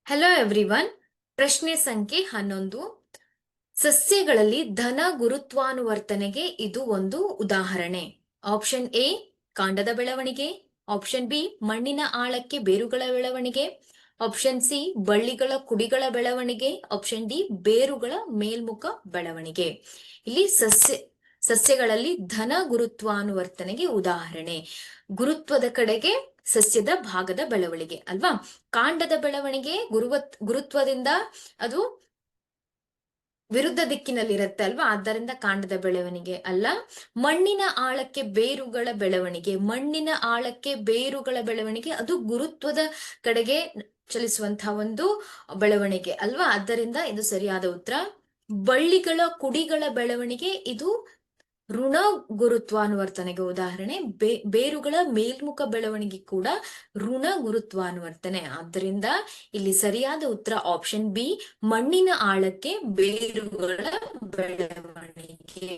Hello everyone. ಪ್ರಶ್ನೆ ಸಂಖ್ಯೆ 11. ಸಸ್ಯಗಳಲ್ಲಿ ಧನ ಗುರುತ್ವಾನುವರ್ತನೆಗೆ ಇದು ಒಂದು ಉದಾಹರಣೆ. ಆಪ್ಷನ್ ಎ ಕಾಂಡದ ಬೆಳವಣಿಗೆ, ಆಪ್ಷನ್ ಬಿ ಮಣ್ಣಿನ ಆಳಕ್ಕೆ ಬೇರುಗಳ ಬೆಳವಣಿಗೆ, ಆಪ್ಷನ್ ಸಿ ಬಳ್ಳಿಗಳ ಕುಡಿಗಳ ಬೆಳವಣಿಗೆ, ಆಪ್ಷನ್ ಡಿ ಬೇರುಗಳ ಮೇಲ್ಮುಖ ಬೆಳವಣಿಗೆ. ಇಲ್ಲಿ ಸಸ್ಯಗಳಲ್ಲಿ ಧನ ಗುರುತ್ವಾನುವರ್ತನೆಗೆ ಉದಾಹರಣೆ. ಗುರುತ್ವದ ಕಡೆಗೆ ಸಸ್ಯದ ಭಾಗದ ಬೆಳವಣಿಗೆ ಅಲ್ವಾ. ಕಾಂಡದ ಬೆಳವಣಿಗೆ ಗುರುತ್ವದಿಂದ ಅದು ವಿರುದ್ಧ ದಿಕ್ಕಿನಲ್ಲಿರುತ್ತೆ ಅಲ್ವಾ, ಆದ್ದರಿಂದ ಕಾಂಡದ ಬೆಳವಣಿಗೆ ಅಲ್ಲ. ಮಣ್ಣಿನ ಆಳಕ್ಕೆ ಬೇರುಗಳ ಬೆಳವಣಿಗೆ ಅದು ಗುರುತ್ವದ ಕಡೆಗೆ ಚಲಿಸುವಂತಹ ಒಂದು ಬೆಳವಣಿಗೆ ಅಲ್ವಾ, ಆದ್ದರಿಂದ ಇದು ಸರಿಯಾದ ಉತ್ತರ. ಬಳ್ಳಿಗಳ ಕುಡಿಗಳ ಬೆಳವಣಿಗೆ ಇದು ಋಣ ಗುರುತ್ವಾನುವರ್ತನೆಗೆ ಉದಾಹರಣೆ. ಬೇರುಗಳ ಮೇಲ್ಮುಖ ಬೆಳವಣಿಗೆ ಕೂಡ ಋಣ ಗುರುತ್ವಾನುವರ್ತನೆ. ಆದ್ದರಿಂದ ಇಲ್ಲಿ ಸರಿಯಾದ ಉತ್ತರ ಆಪ್ಷನ್ ಬಿ, ಮಣ್ಣಿನ ಆಳಕ್ಕೆ ಬೇರುಗಳ ಬೆಳವಣಿಗೆ.